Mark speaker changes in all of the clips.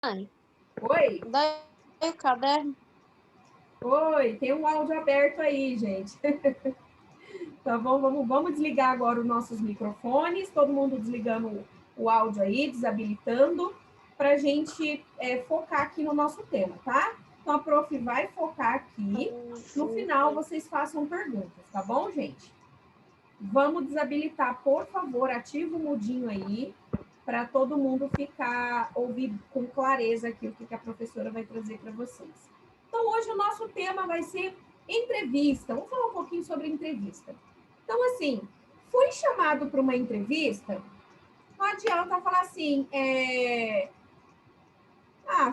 Speaker 1: Mãe,
Speaker 2: Oi?
Speaker 1: dá aí o caderno.
Speaker 2: Oi, tem um áudio aberto aí, gente. Tá bom? Vamos desligar agora os nossos microfones, todo mundo desligando o áudio aí, desabilitando, para a gente focar aqui no nosso tema, tá? Então, a prof vai focar aqui. No final, vocês façam perguntas, tá bom, gente? Vamos desabilitar, por favor, ativa o mudinho aí, para todo mundo ouvir com clareza aqui o que a professora vai trazer para vocês. Então, hoje o nosso tema vai ser entrevista. Vamos falar um pouquinho sobre entrevista. Então, assim, fui chamado para uma entrevista, não adianta falar assim,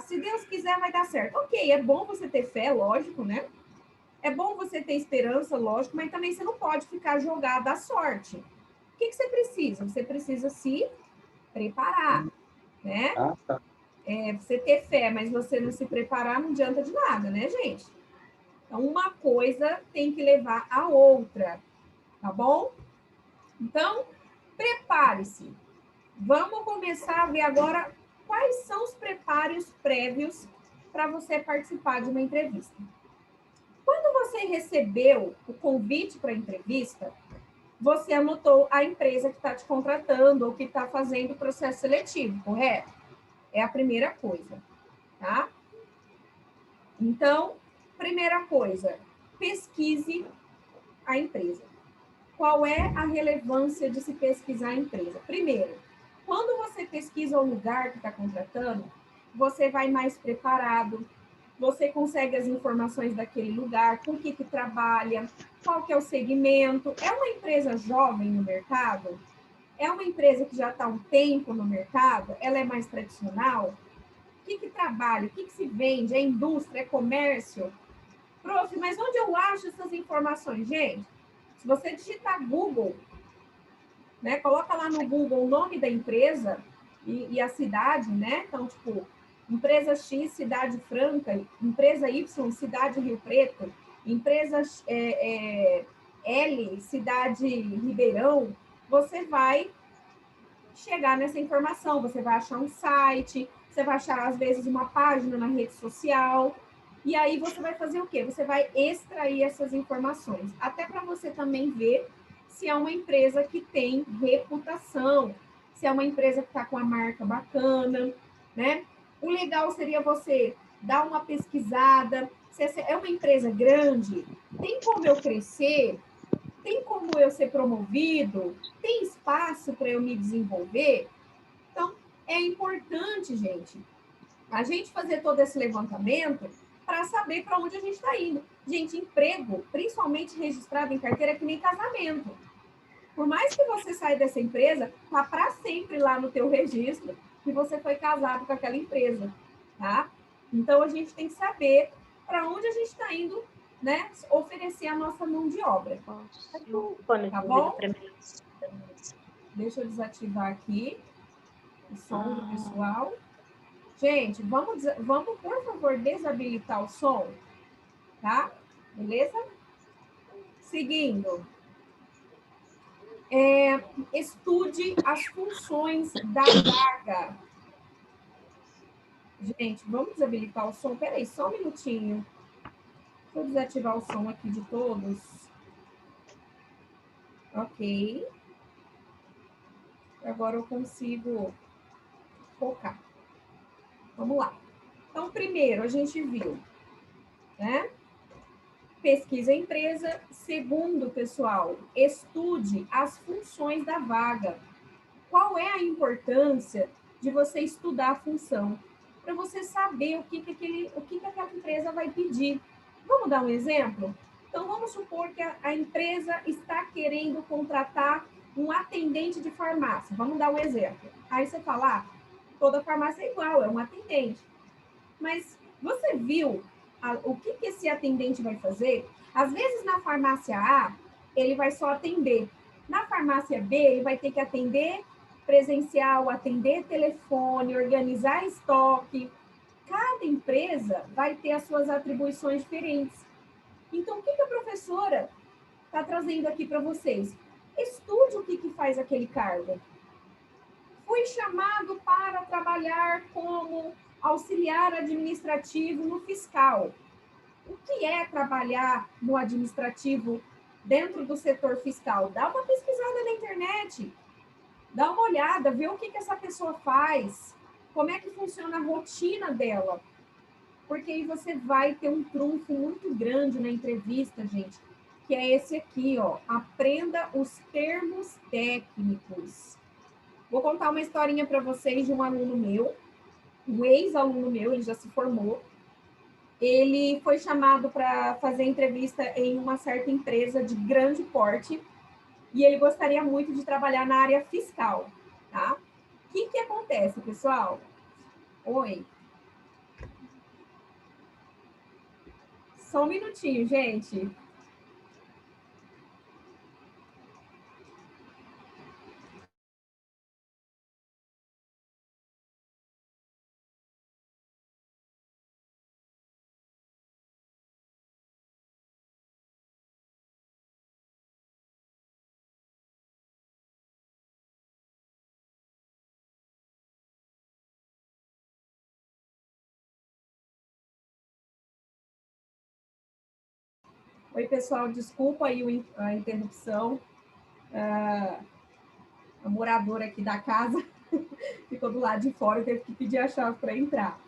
Speaker 2: se Deus quiser vai dar certo. Ok, é bom você ter fé, lógico, né? É bom você ter esperança, lógico, mas também você não pode ficar jogado à sorte. O que você precisa? Você precisa se preparar, né?
Speaker 3: Tá.
Speaker 2: Você ter fé, mas você não se preparar, não adianta de nada, né, gente? Então, uma coisa tem que levar a outra, tá bom? Então, prepare-se. Vamos começar a ver agora quais são os preparos prévios para você participar de uma entrevista. Quando você recebeu o convite para a entrevista, você anotou a empresa que está te contratando ou que está fazendo o processo seletivo, correto? É a primeira coisa, tá? Então, primeira coisa, pesquise a empresa. Qual é a relevância de se pesquisar a empresa? Primeiro, quando você pesquisa o lugar que está contratando, você vai mais preparado, você consegue as informações daquele lugar, com o que trabalha, qual que é o segmento. É uma empresa jovem no mercado? É uma empresa que já está há um tempo no mercado? Ela é mais tradicional? O que trabalha? O que se vende? É indústria? É comércio? Prof, mas onde eu acho essas informações? Gente, se você digitar Google, né, coloca lá no Google o nome da empresa e a cidade, né? Então, tipo, empresa X, Cidade Franca, empresa Y, Cidade Rio Preto, empresa L, Cidade Ribeirão, você vai chegar nessa informação, você vai achar um site, você vai achar, às vezes, uma página na rede social, e aí você vai fazer o quê? Você vai extrair essas informações, até para você também ver se é uma empresa que tem reputação, se é uma empresa que está com a marca bacana, né? O legal seria você dar uma pesquisada, se é uma empresa grande, tem como eu crescer? Tem como eu ser promovido? Tem espaço para eu me desenvolver? Então, é importante, gente, a gente fazer todo esse levantamento para saber para onde a gente está indo. Gente, emprego, principalmente registrado em carteira, é que nem casamento. Por mais que você saia dessa empresa, tá para sempre lá no teu registro que você foi casado com aquela empresa, tá? Então, a gente tem que saber para onde a gente está indo, né? Oferecer a nossa mão de obra.
Speaker 1: O fone de
Speaker 2: Tá
Speaker 1: ouvido
Speaker 2: bom?
Speaker 1: para mim.
Speaker 2: Deixa eu desativar aqui o som do pessoal. Gente, vamos, por favor, desabilitar o som, tá? Beleza? Seguindo. Estude as funções da vaga. Gente, vamos desabilitar o som? Peraí, só um minutinho. Deixa eu desativar o som aqui de todos. Ok. Agora eu consigo focar. Vamos lá. Então, primeiro, a gente viu, né? Pesquisa a empresa. Segundo, pessoal, estude as funções da vaga. Qual é a importância de você estudar a função? Para você saber o que aquela empresa vai pedir. Vamos dar um exemplo? Então, vamos supor que a empresa está querendo contratar um atendente de farmácia. Vamos dar um exemplo. Aí você fala, toda farmácia é igual, é um atendente. Mas você viu o que esse atendente vai fazer? Às vezes, na farmácia A, ele vai só atender. Na farmácia B, ele vai ter que atender presencial, atender telefone, organizar estoque. Cada empresa vai ter as suas atribuições diferentes. Então, o que a professora está trazendo aqui para vocês? Estude o que faz aquele cargo. Fui chamado para trabalhar como auxiliar administrativo no fiscal. O que é trabalhar no administrativo dentro do setor fiscal? Dá uma pesquisada na internet, dá uma olhada, vê o que essa pessoa faz, como é que funciona a rotina dela. Porque aí você vai ter um trunfo muito grande na entrevista, gente, que é esse aqui, ó. Aprenda os termos técnicos. Vou contar uma historinha para vocês de um aluno meu, um ex-aluno meu, ele já se formou. Ele foi chamado para fazer entrevista em uma certa empresa de grande porte e ele gostaria muito de trabalhar na área fiscal, tá? O que acontece, pessoal? Oi. Só um minutinho, gente. Oi, pessoal, desculpa aí a interrupção. A moradora aqui da casa ficou do lado de fora e teve que pedir a chave para entrar.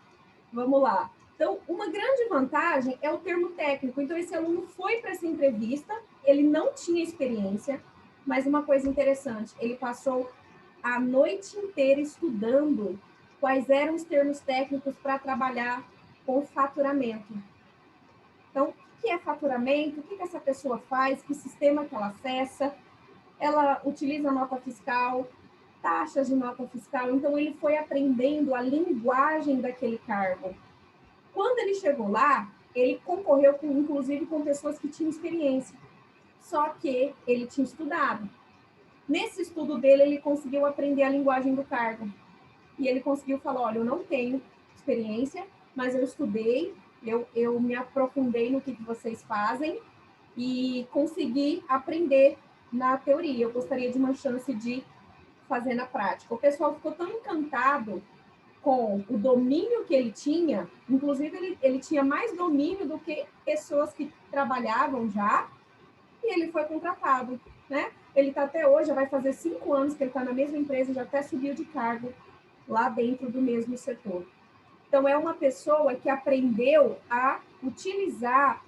Speaker 2: Vamos lá. Então, uma grande vantagem é o termo técnico. Então, esse aluno foi para essa entrevista, ele não tinha experiência, mas uma coisa interessante, ele passou a noite inteira estudando quais eram os termos técnicos para trabalhar com faturamento. Então, o que é faturamento? O que essa pessoa faz? Que sistema que ela acessa? Ela utiliza nota fiscal, taxas de nota fiscal. Então, ele foi aprendendo a linguagem daquele cargo. Quando ele chegou lá, ele concorreu, inclusive, com pessoas que tinham experiência. Só que ele tinha estudado. Nesse estudo dele, ele conseguiu aprender a linguagem do cargo. E ele conseguiu falar, olha, eu não tenho experiência, mas eu estudei, eu me aprofundei no que vocês fazem e consegui aprender na teoria. Eu gostaria de uma chance de fazer na prática. O pessoal ficou tão encantado com o domínio que ele tinha, inclusive ele tinha mais domínio do que pessoas que trabalhavam já, e ele foi contratado, né? Ele está até hoje, já vai fazer 5 anos que ele está na mesma empresa, já até subiu de cargo lá dentro do mesmo setor. Então, é uma pessoa que aprendeu a utilizar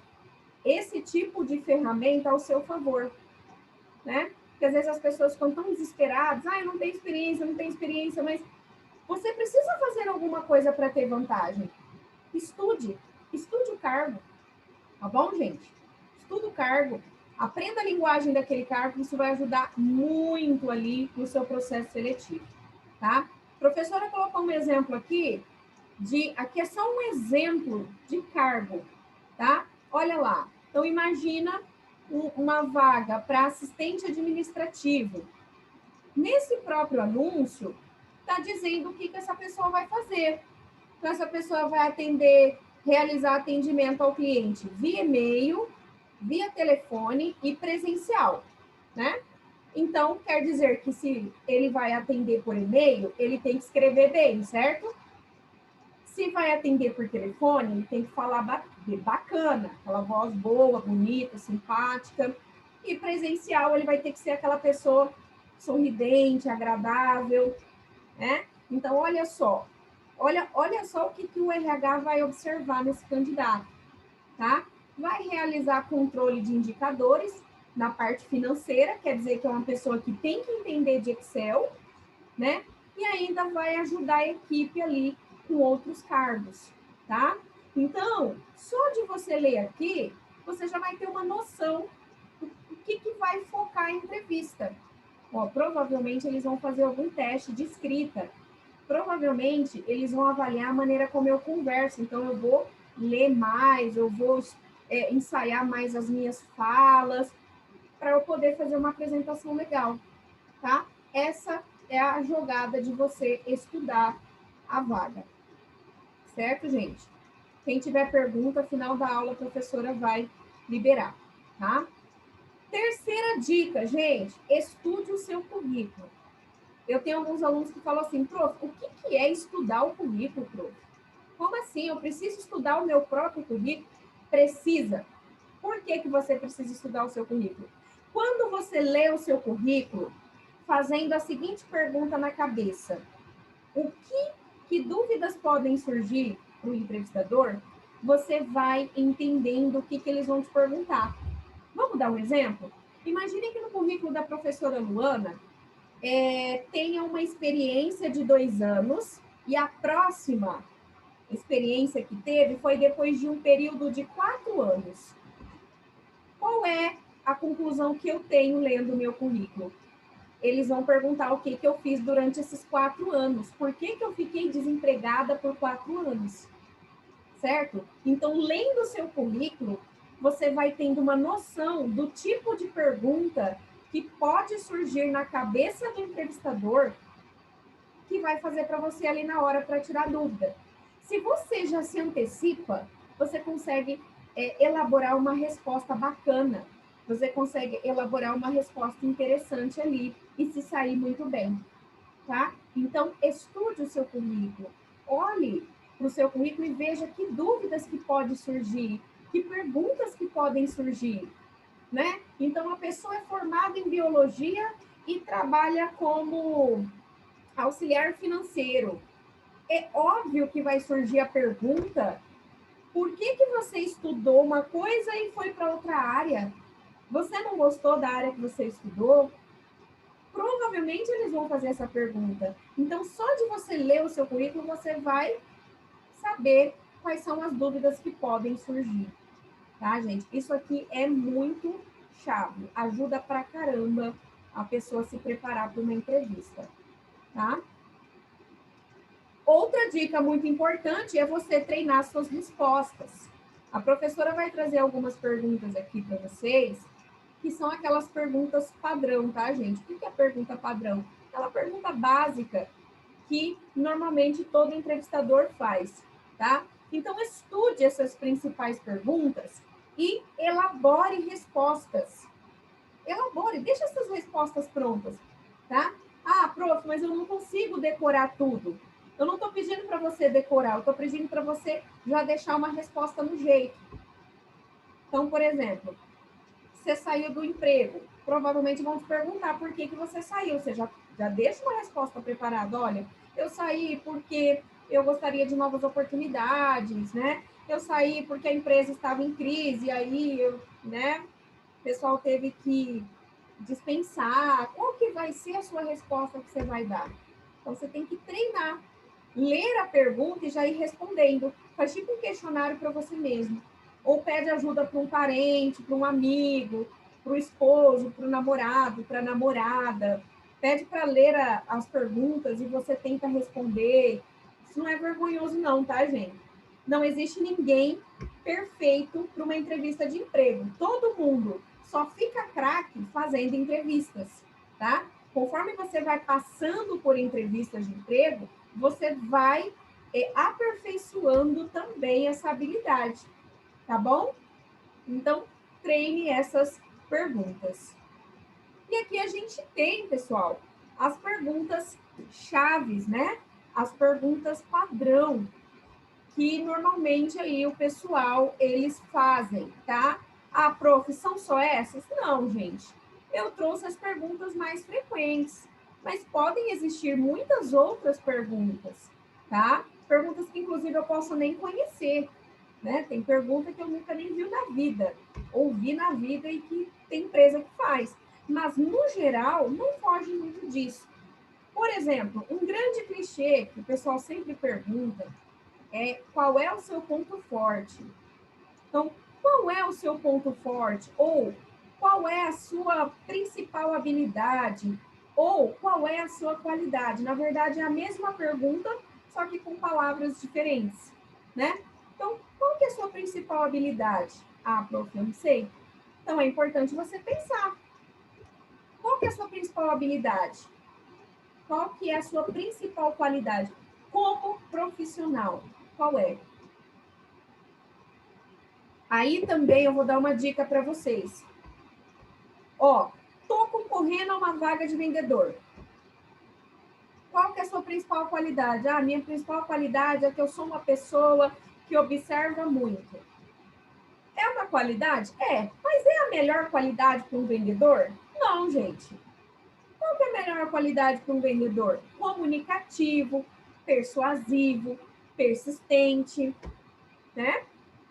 Speaker 2: esse tipo de ferramenta ao seu favor, né? Porque às vezes as pessoas ficam tão desesperadas, eu não tenho experiência, mas você precisa fazer alguma coisa para ter vantagem. Estude o cargo, tá bom, gente? Estuda o cargo, aprenda a linguagem daquele cargo, isso vai ajudar muito ali no seu processo seletivo, tá? A professora colocou um exemplo aqui, aqui é só um exemplo de cargo, tá? Olha lá, então imagina uma vaga para assistente administrativo. Nesse próprio anúncio, está dizendo o que essa pessoa vai fazer. Então, essa pessoa vai realizar atendimento ao cliente via e-mail, via telefone e presencial, né? Então, quer dizer que se ele vai atender por e-mail, ele tem que escrever bem, certo? Se vai atender por telefone, ele tem que falar bacana, aquela voz boa, bonita, simpática. E presencial, ele vai ter que ser aquela pessoa sorridente, agradável, né? Então, olha só o que o RH vai observar nesse candidato, tá? Vai realizar controle de indicadores na parte financeira, quer dizer que é uma pessoa que tem que entender de Excel, né? E ainda vai ajudar a equipe ali com outros cargos, tá? Então, só de você ler aqui, você já vai ter uma noção do que vai focar a entrevista. Ó, provavelmente eles vão fazer algum teste de escrita. Provavelmente eles vão avaliar a maneira como eu converso. Então, eu vou ler mais, eu vou ensaiar mais as minhas falas, para eu poder fazer uma apresentação legal, tá? Essa é a jogada de você estudar a vaga. Certo, gente? Quem tiver pergunta, final da aula, a professora vai liberar, tá? Terceira dica, gente, estude o seu currículo. Eu tenho alguns alunos que falam assim, prof, o que é estudar o currículo, prof? assim, eu preciso estudar o meu próprio currículo? Precisa. Por que você precisa estudar o seu currículo? Quando você lê o seu currículo, fazendo a seguinte pergunta na cabeça: o que dúvidas podem surgir para o entrevistador? Você vai entendendo o que eles vão te perguntar. Vamos dar um exemplo? Imagine que no currículo da professora Luana tenha uma experiência de 2 anos e a próxima experiência que teve foi depois de um período de 4 anos. Qual é a conclusão que eu tenho lendo o meu currículo? Eles vão perguntar o que eu fiz durante esses 4 anos. Por que eu fiquei desempregada por 4 anos? Certo? Então, lendo o seu currículo, você vai tendo uma noção do tipo de pergunta que pode surgir na cabeça do entrevistador que vai fazer para você ali na hora para tirar dúvida. Se você já se antecipa, você consegue elaborar uma resposta bacana. Você consegue elaborar uma resposta interessante ali e se sair muito bem, tá? Então, estude o seu currículo. Olhe para o seu currículo e veja que dúvidas que podem surgir, que perguntas que podem surgir, né? Então, a pessoa é formada em biologia e trabalha como auxiliar financeiro. É óbvio que vai surgir a pergunta: por que você estudou uma coisa e foi para outra área? Você não gostou da área que você estudou? Provavelmente eles vão fazer essa pergunta. Então, só de você ler o seu currículo, você vai saber quais são as dúvidas que podem surgir. Tá, gente? Isso aqui é muito chave. Ajuda pra caramba a pessoa se preparar para uma entrevista. Tá? Outra dica muito importante é você treinar suas respostas. A professora vai trazer algumas perguntas aqui para vocês, que são aquelas perguntas padrão, tá, gente? O que é pergunta padrão? Aquela pergunta básica que normalmente todo entrevistador faz, tá? Então, estude essas principais perguntas e elabore respostas. Elabore, deixe essas respostas prontas, tá? Ah, prof, mas eu não consigo decorar tudo. Eu não estou pedindo para você decorar, eu estou pedindo para você já deixar uma resposta no jeito. Então, por exemplo, você saiu do emprego, provavelmente vão te perguntar por que você saiu. Você já deixa uma resposta preparada. Olha, eu saí porque eu gostaria de novas oportunidades, né? Eu saí porque a empresa estava em crise, aí o pessoal teve que dispensar. Qual que vai ser a sua resposta que você vai dar? Então, você tem que treinar, ler a pergunta e já ir respondendo. Faz tipo um questionário para você mesmo. Ou pede ajuda para um parente, para um amigo, para o esposo, para o namorado, para a namorada. Pede para ler as perguntas e você tenta responder. Isso não é vergonhoso não, tá, gente? Não existe ninguém perfeito para uma entrevista de emprego. Todo mundo só fica craque fazendo entrevistas, tá? Conforme você vai passando por entrevistas de emprego, você vai aperfeiçoando também essa habilidade, tá bom? Então, treine essas perguntas. E aqui a gente tem, pessoal, as perguntas chaves, né? As perguntas padrão, que normalmente aí o pessoal, eles fazem, tá? Ah, prof, são só essas? Não, gente. Eu trouxe as perguntas mais frequentes, mas podem existir muitas outras perguntas, tá? Perguntas que, inclusive, eu posso nem conhecer, né? Tem pergunta que eu nunca nem vi na vida, ouvi na vida e que tem empresa que faz. Mas, no geral, não foge muito disso. Por exemplo, um grande clichê que o pessoal sempre pergunta é qual é o seu ponto forte. Então, qual é o seu ponto forte? Ou qual é a sua principal habilidade? Ou qual é a sua qualidade? Na verdade, é a mesma pergunta, só que com palavras diferentes, né? Então, qual que é a sua principal habilidade? Ah, prof, eu não sei. Então, é importante você pensar. Qual que é a sua principal habilidade? Qual que é a sua principal qualidade? Como profissional, qual é? Aí também eu vou dar uma dica para vocês. Ó, tô concorrendo a uma vaga de vendedor. Qual que é a sua principal qualidade? Ah, minha principal qualidade é que eu sou uma pessoa que observa muito. É uma qualidade? É. Mas é a melhor qualidade para um vendedor? Não, gente. Qual que é a melhor qualidade para um vendedor? Comunicativo, persuasivo, persistente, né?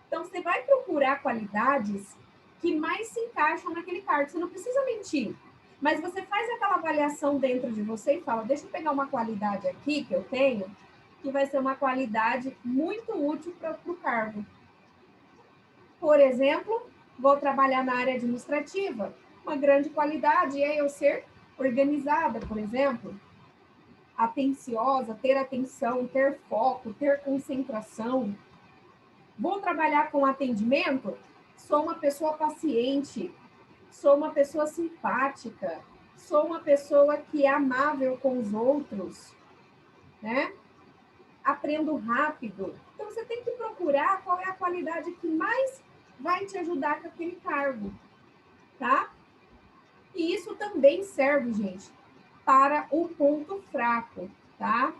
Speaker 2: Então, você vai procurar qualidades que mais se encaixam naquele cargo. Você não precisa mentir. Mas você faz aquela avaliação dentro de você e fala, deixa eu pegar uma qualidade aqui que eu tenho, que vai ser uma qualidade muito útil para o cargo. Por exemplo, vou trabalhar na área administrativa. Uma grande qualidade é eu ser organizada, por exemplo, atenciosa, ter atenção, ter foco, ter concentração. Vou trabalhar com atendimento? Sou uma pessoa paciente, sou uma pessoa simpática, sou uma pessoa que é amável com os outros, né? Aprendo rápido. Então, você tem que procurar qual é a qualidade que mais vai te ajudar com aquele cargo, tá? E isso também serve, gente, para o ponto fraco, tá?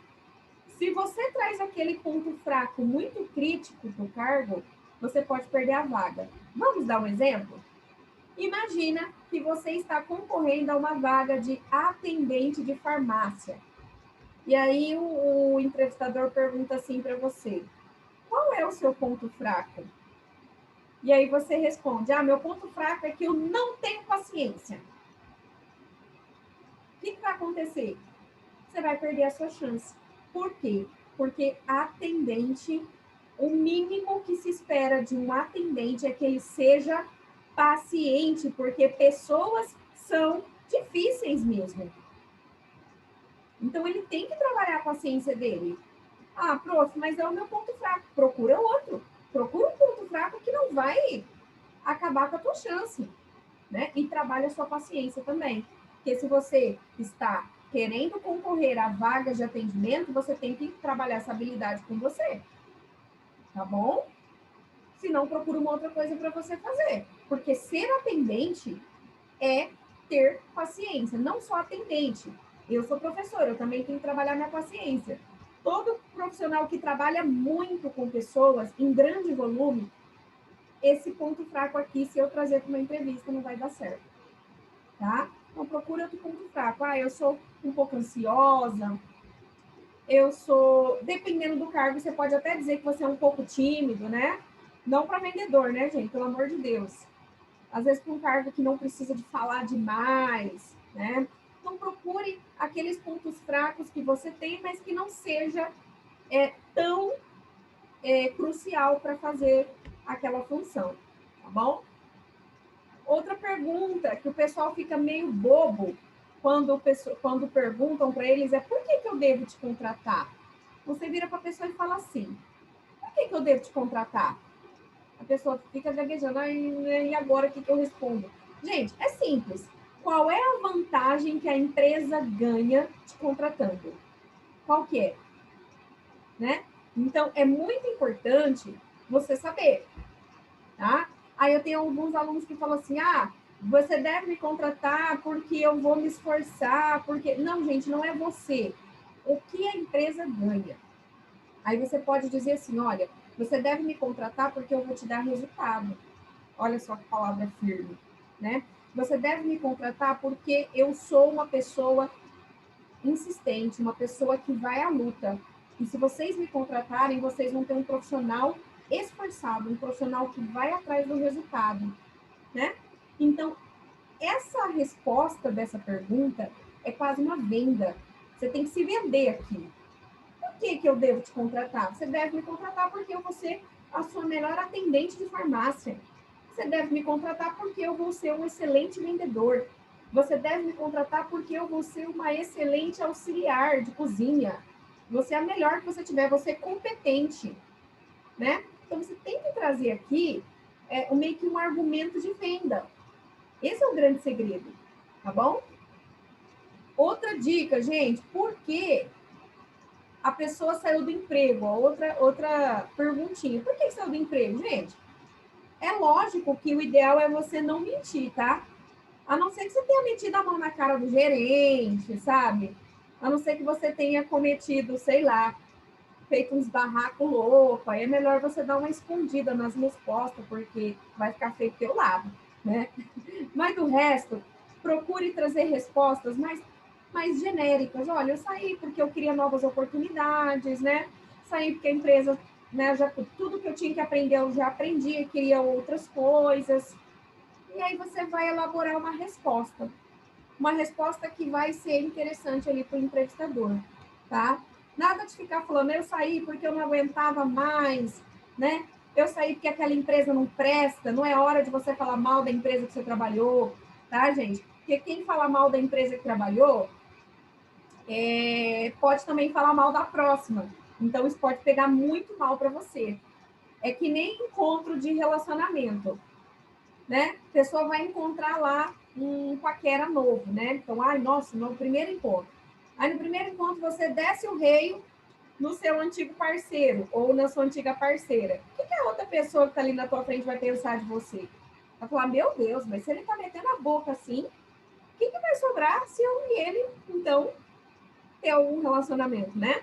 Speaker 2: Se você traz aquele ponto fraco muito crítico para o cargo, você pode perder a vaga. Vamos dar um exemplo? Imagina que você está concorrendo a uma vaga de atendente de farmácia. E aí o entrevistador pergunta assim para você, qual é o seu ponto fraco? E aí você responde, meu ponto fraco é que eu não tenho paciência. O que vai acontecer? Você vai perder a sua chance. Por quê? Porque atendente, o mínimo que se espera de um atendente é que ele seja paciente, porque pessoas são difíceis mesmo. Então, ele tem que trabalhar a paciência dele. Prof, mas é o meu ponto fraco. Procura outro. Procura um ponto fraco que não vai acabar com a tua chance, né? E trabalha a sua paciência também. Porque se você está querendo concorrer a vagas de atendimento, você tem que trabalhar essa habilidade com você. Tá bom? Se não, procura uma outra coisa para você fazer. Porque ser atendente é ter paciência. Não só atendente. Eu sou professora, eu também tenho que trabalhar minha paciência. Todo profissional que trabalha muito com pessoas, em grande volume, esse ponto fraco aqui, se eu trazer para uma entrevista, não vai dar certo. Tá? Então, procura outro ponto fraco. Eu sou um pouco ansiosa, eu sou... Dependendo do cargo, você pode até dizer que você é um pouco tímido, né? Não para vendedor, né, gente? Pelo amor de Deus. Às vezes, para um cargo que não precisa de falar demais, né? Então, procure aqueles pontos fracos que você tem, mas que não seja tão crucial para fazer aquela função, tá bom? Outra pergunta que o pessoal fica meio bobo quando perguntam para eles é por que eu devo te contratar? Você vira para a pessoa e fala assim, por que eu devo te contratar? A pessoa fica gaguejando, e agora o que eu respondo? Gente, é simples. Qual é a vantagem que a empresa ganha te contratando? Qual que é? Né? Então, é muito importante você saber, tá? Aí eu tenho alguns alunos que falam assim, você deve me contratar porque eu vou me esforçar, porque... Não, gente, não é você. O que a empresa ganha? Aí você pode dizer assim, olha, você deve me contratar porque eu vou te dar resultado. Olha só que palavra firme, né? Você deve me contratar porque eu sou uma pessoa insistente, uma pessoa que vai à luta. E se vocês me contratarem, vocês vão ter um profissional esforçado, um profissional que vai atrás do resultado, né? Então, essa resposta dessa pergunta é quase uma venda. Você tem que se vender aqui. Por que eu devo te contratar? Você deve me contratar porque eu vou ser a sua melhor atendente de farmácia. Você deve me contratar porque eu vou ser um excelente vendedor. Você deve me contratar porque eu vou ser uma excelente auxiliar de cozinha. Você é a melhor que você tiver, você é competente, né? Então, você tem que trazer aqui meio que um argumento de venda. Esse é o grande segredo, tá bom? Outra dica, gente, por que a pessoa saiu do emprego? Outra perguntinha. Por que saiu do emprego, gente? É lógico que o ideal é você não mentir, tá? A não ser que você tenha metido a mão na cara do gerente, sabe? A não ser que você tenha cometido, sei lá, feito uns barracos loucos, aí é melhor você dar uma escondida nas respostas, porque vai ficar feio do teu lado, né? Mas do resto, procure trazer respostas mais genéricas. Olha, eu saí porque eu queria novas oportunidades, né? Saí porque a empresa, né, já tudo que eu tinha que aprender, eu já aprendi, eu queria outras coisas. E aí você vai elaborar uma resposta que vai ser interessante ali para o entrevistador, tá? Nada de ficar falando, eu saí porque eu não aguentava mais, né? Eu saí porque aquela empresa não presta, não é hora de você falar mal da empresa que você trabalhou, tá, gente? Porque quem fala mal da empresa que trabalhou, pode também falar mal da próxima. Então, isso pode pegar muito mal para você. É que nem encontro de relacionamento, né? A pessoa vai encontrar lá um paquera novo, né? Então, ai, nossa, no primeiro encontro. Aí, no primeiro encontro, você desce o reio no seu antigo parceiro ou na sua antiga parceira. O que a outra pessoa que está ali na tua frente vai pensar de você? Vai falar, meu Deus, mas se ele está metendo a boca assim, o que vai sobrar se eu e ele, então, ter algum relacionamento, né?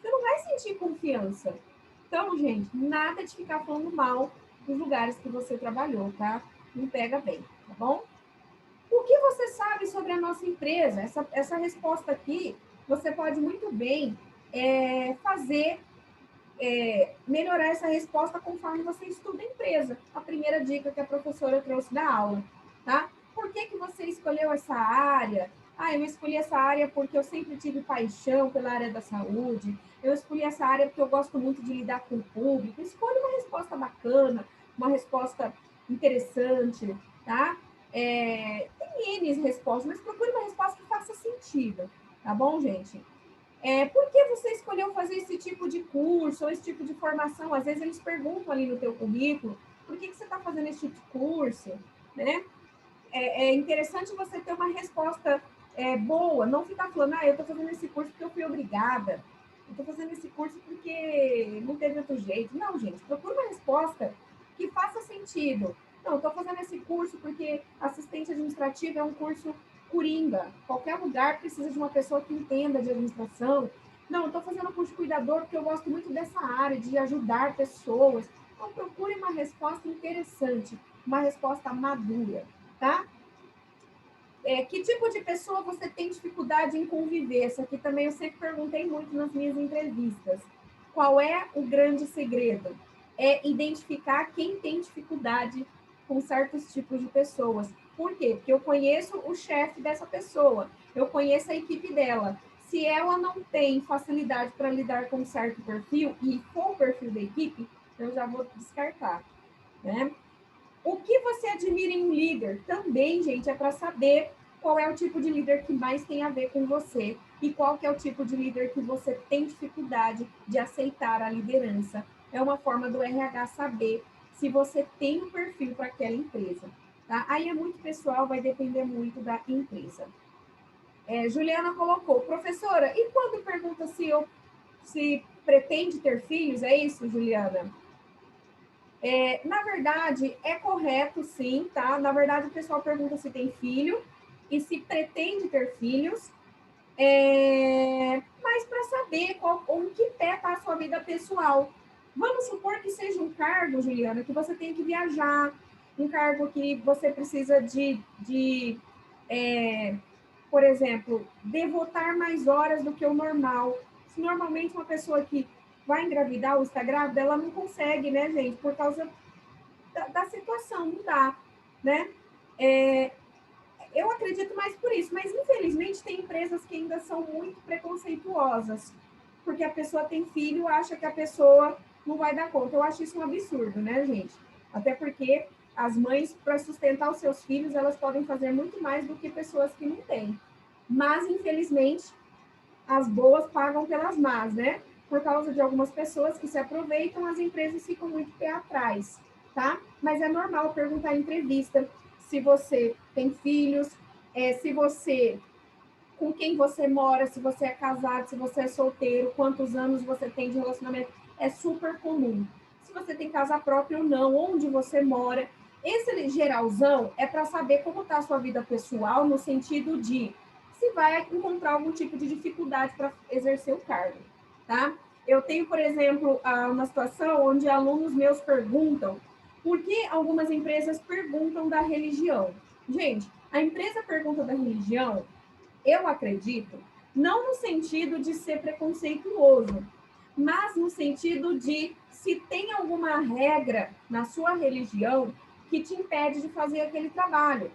Speaker 2: Você não vai sentir confiança. Então, gente, nada de ficar falando mal dos lugares que você trabalhou, tá? Não pega bem, tá bom? O que você sabe sobre a nossa empresa? Essa resposta aqui, você pode muito bem fazer, melhorar essa resposta conforme você estuda a empresa. A primeira dica que a professora trouxe da aula, tá? Por que você escolheu essa área? Ah, eu escolhi essa área porque eu sempre tive paixão pela área da saúde. Eu escolhi essa área porque eu gosto muito de lidar com o público. Escolha uma resposta bacana, uma resposta interessante, tá? Tem N respostas, mas procure uma resposta que faça sentido, tá bom, gente? Por que você escolheu fazer esse tipo de curso ou esse tipo de formação? Às vezes eles perguntam ali no teu currículo, por que você está fazendo esse tipo de curso, né? É interessante você ter uma resposta boa, não ficar falando, eu estou fazendo esse curso porque eu fui obrigada, eu estou fazendo esse curso porque não teve outro jeito. Não, gente, procura uma resposta que faça sentido. Não, estou fazendo esse curso porque assistente administrativa é um curso coringa. Qualquer lugar precisa de uma pessoa que entenda de administração. Não, estou fazendo curso de cuidador porque eu gosto muito dessa área, de ajudar pessoas. Então, procure uma resposta interessante, uma resposta madura, tá? Que tipo de pessoa você tem dificuldade em conviver? Isso aqui também eu sempre perguntei muito nas minhas entrevistas. Qual é o grande segredo? É identificar quem tem dificuldade com certos tipos de pessoas. Por quê? Porque eu conheço o chefe dessa pessoa, eu conheço a equipe dela. Se ela não tem facilidade para lidar com um certo perfil, e for o perfil da equipe, eu já vou descartar, né? O que você admira em um líder? Também, gente, é para saber qual é o tipo de líder que mais tem a ver com você e qual que é o tipo de líder que você tem dificuldade de aceitar a liderança. É uma forma do RH saber se você tem um perfil para aquela empresa. Tá? Aí é muito pessoal, vai depender muito da empresa. Juliana colocou, professora, e quando pergunta se pretende ter filhos? É isso, Juliana? Na verdade, é correto, sim, tá? Na verdade, o pessoal pergunta se tem filho e se pretende ter filhos, mas para saber em que pé está a sua vida pessoal. Vamos supor que seja um cargo, Juliana, que você tem que viajar, um cargo que você precisa por exemplo, devotar mais horas do que o normal. Se normalmente uma pessoa que vai engravidar ou está grávida, ela não consegue, né, gente? Por causa da situação, não dá, né? Eu acredito mais por isso, mas infelizmente tem empresas que ainda são muito preconceituosas, porque a pessoa tem filho, acha que a pessoa não vai dar conta. Eu acho isso um absurdo, né, gente? Até porque as mães, para sustentar os seus filhos, elas podem fazer muito mais do que pessoas que não têm. Mas, infelizmente, as boas pagam pelas más, né? Por causa de algumas pessoas que se aproveitam, as empresas ficam muito pé atrás, tá? Mas é normal perguntar em entrevista se você tem filhos, se você, com quem você mora, se você é casado, se você é solteiro, quantos anos você tem de relacionamento. É super comum. Se você tem casa própria ou não, onde você mora. Esse geralzão é para saber como está a sua vida pessoal, no sentido de se vai encontrar algum tipo de dificuldade para exercer o cargo, tá? Eu tenho, por exemplo, uma situação onde alunos meus perguntam por que algumas empresas perguntam da religião. Gente, a empresa pergunta da religião, eu acredito, não no sentido de ser preconceituoso, mas no sentido de se tem alguma regra na sua religião que te impede de fazer aquele trabalho.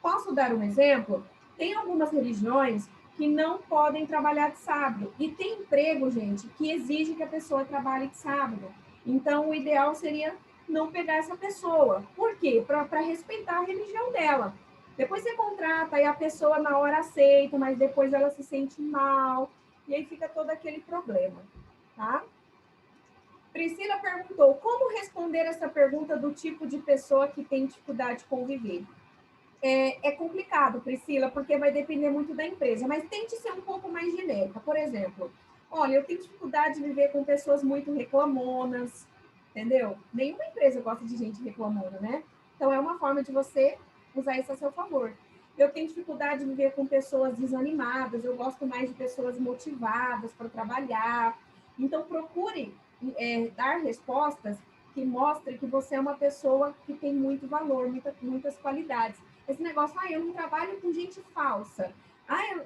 Speaker 2: Posso dar um exemplo? Tem algumas religiões que não podem trabalhar de sábado. E tem emprego, gente, que exige que a pessoa trabalhe de sábado. Então, o ideal seria não pegar essa pessoa. Por quê? Para respeitar a religião dela. Depois você contrata e a pessoa na hora aceita, mas depois ela se sente mal. E aí fica todo aquele problema, tá? Priscila perguntou, como responder essa pergunta do tipo de pessoa que tem dificuldade de conviver? É complicado, Priscila, porque vai depender muito da empresa, mas tente ser um pouco mais genérica. Por exemplo, olha, eu tenho dificuldade de viver com pessoas muito reclamonas, entendeu? Nenhuma empresa gosta de gente reclamona, né? Então, é uma forma de você usar isso a seu favor. Eu tenho dificuldade de viver com pessoas desanimadas, eu gosto mais de pessoas motivadas para trabalhar. Então, procure dar respostas que mostrem que você é uma pessoa que tem muito valor, muitas qualidades. Esse negócio, eu não trabalho com gente falsa.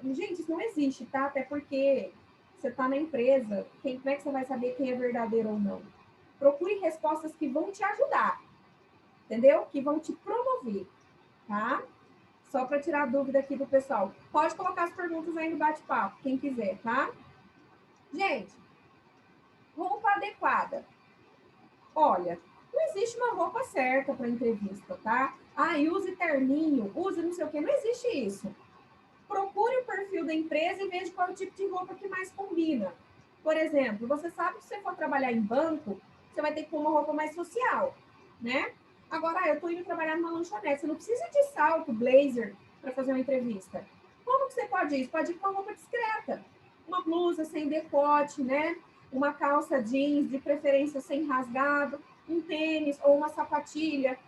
Speaker 2: Gente, isso não existe, tá? Até porque você está na empresa, como é que você vai saber quem é verdadeiro ou não? Procure respostas que vão te ajudar, entendeu? Que vão te promover, tá? Só para tirar a dúvida aqui do pessoal. Pode colocar as perguntas aí no bate-papo, quem quiser, tá? Gente, roupa adequada. Olha, não existe uma roupa certa para entrevista, tá? Use terninho, use não sei o quê. Não existe isso. Procure o perfil da empresa e veja qual é o tipo de roupa que mais combina. Por exemplo, você sabe que se você for trabalhar em banco, você vai ter que pôr uma roupa mais social, né? Agora, eu estou indo trabalhar numa lanchonete, você não precisa de salto, blazer, para fazer uma entrevista. Como que você pode ir? Você pode ir com uma roupa discreta. Uma blusa sem decote, né? Uma calça jeans, de preferência sem rasgado, um tênis ou uma sapatilha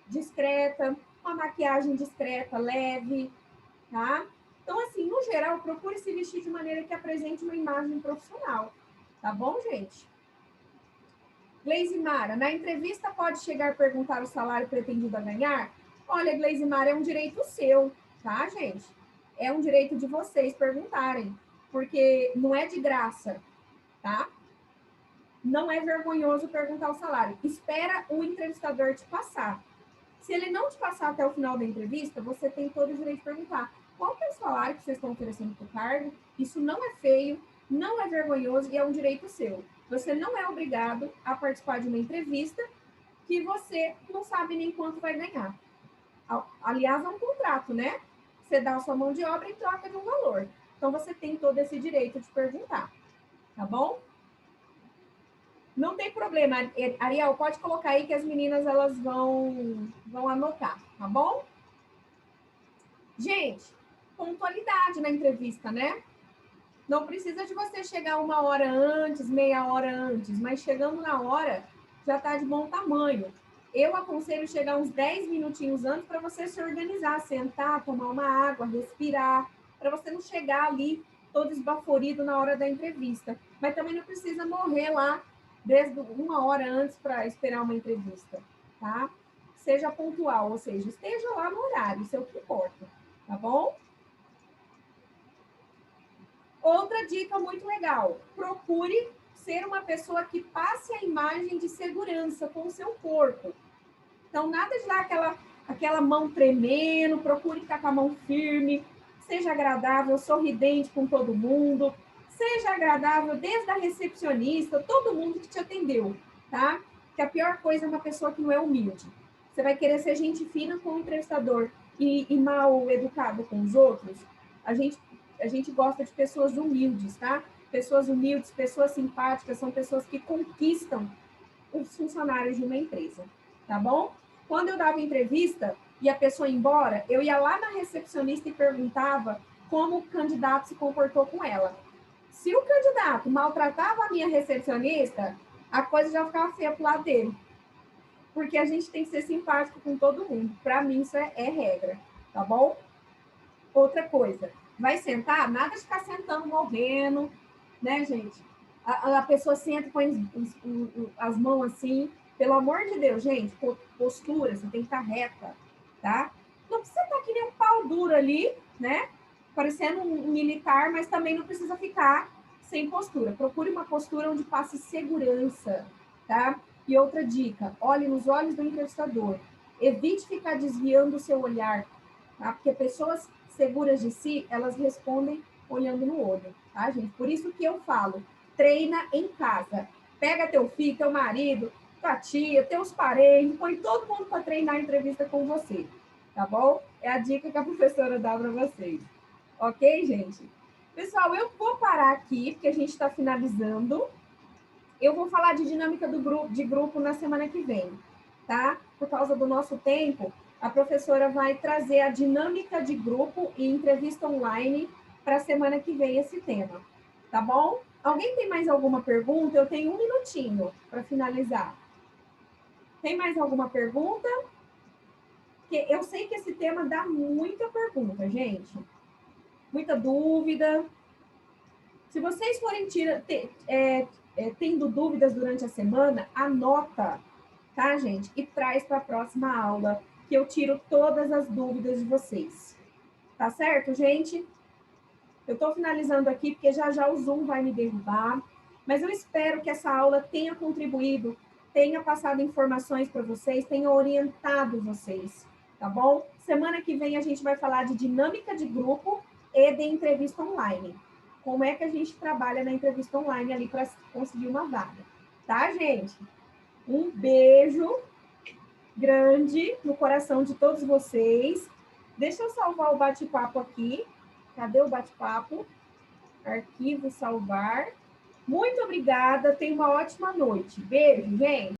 Speaker 2: discreta, uma maquiagem discreta, leve, tá? Então, assim, no geral, procure se vestir de maneira que apresente uma imagem profissional. Tá bom, gente? Gleizimara, na entrevista pode chegar a perguntar o salário pretendido a ganhar? Olha, Gleizimara, é um direito seu, tá, gente? É um direito de vocês perguntarem, porque não é de graça, tá? Não é vergonhoso perguntar o salário. Espera o entrevistador te passar. Se ele não te passar até o final da entrevista, você tem todo o direito de perguntar qual que é o salário que vocês estão oferecendo para o cargo. Isso não é feio, não é vergonhoso e é um direito seu. Você não é obrigado a participar de uma entrevista que você não sabe nem quanto vai ganhar. Aliás, é um contrato, né? Você dá a sua mão de obra em troca de um valor. Então, você tem todo esse direito de perguntar, tá bom? Não tem problema, Ariel, pode colocar aí que as meninas elas vão anotar, tá bom? Gente, pontualidade na entrevista, né? Não precisa de você chegar 1 hora antes, meia hora antes, mas chegando na hora já está de bom tamanho. Eu aconselho chegar uns 10 minutinhos antes para você se organizar, sentar, tomar uma água, respirar, para você não chegar ali todo esbaforido na hora da entrevista. Mas também não precisa morrer lá desde 1 hora antes para esperar uma entrevista, tá? Seja pontual, ou seja, esteja lá no horário, isso é o que importa, tá bom? Outra dica muito legal, procure ser uma pessoa que passe a imagem de segurança com o seu corpo. Então, nada de dar aquela mão tremendo, procure estar com a mão firme, seja agradável, sorridente com todo mundo, seja agradável desde a recepcionista, todo mundo que te atendeu, tá? Que a pior coisa é uma pessoa que não é humilde. Você vai querer ser gente fina com o entrevistador e mal educado com os outros. A gente gosta de pessoas humildes, tá? Pessoas humildes, pessoas simpáticas, são pessoas que conquistam os funcionários de uma empresa, tá bom? Quando eu dava entrevista e a pessoa ia embora, eu ia lá na recepcionista e perguntava como o candidato se comportou com ela. Se o candidato maltratava a minha recepcionista, a coisa já ficava feia pro lado dele. Porque a gente tem que ser simpático com todo mundo. Para mim, isso é regra, tá bom? Outra coisa, vai sentar, nada de ficar sentando morrendo, né, gente? A pessoa senta, põe as mãos assim. Pelo amor de Deus, gente, postura, você tem que estar reta, tá? Não precisa estar que nem um pau duro ali, né? Parecendo um militar, mas também não precisa ficar sem postura. Procure uma postura onde passe segurança, tá? E outra dica, olhe nos olhos do entrevistador. Evite ficar desviando o seu olhar, tá? Porque pessoas seguras de si, elas respondem olhando no olho, tá, gente? Por isso que eu falo, treina em casa. Pega teu filho, teu marido, tua tia, teus parentes, põe todo mundo para treinar a entrevista com você, tá bom? É a dica que a professora dá para vocês. Ok, gente? Pessoal, eu vou parar aqui, porque a gente está finalizando. Eu vou falar de dinâmica de grupo na semana que vem, tá? Por causa do nosso tempo, a professora vai trazer a dinâmica de grupo e entrevista online para a semana que vem esse tema, tá bom? Alguém tem mais alguma pergunta? Eu tenho 1 minutinho para finalizar. Tem mais alguma pergunta? Porque eu sei que esse tema dá muita pergunta, gente. Muita dúvida. Se vocês forem tendo dúvidas durante a semana, anota, tá, gente? E traz para a próxima aula, que eu tiro todas as dúvidas de vocês. Tá certo, gente? Eu estou finalizando aqui, porque já já o Zoom vai me derrubar. Mas eu espero que essa aula tenha contribuído, tenha passado informações para vocês, tenha orientado vocês, tá bom? Semana que vem a gente vai falar de dinâmica de grupo e de entrevista online. Como é que a gente trabalha na entrevista online ali para conseguir uma vaga. Tá, gente? Um beijo grande no coração de todos vocês. Deixa eu salvar o bate-papo aqui. Cadê o bate-papo? Arquivo, salvar. Muito obrigada. Tenha uma ótima noite. Beijo, gente.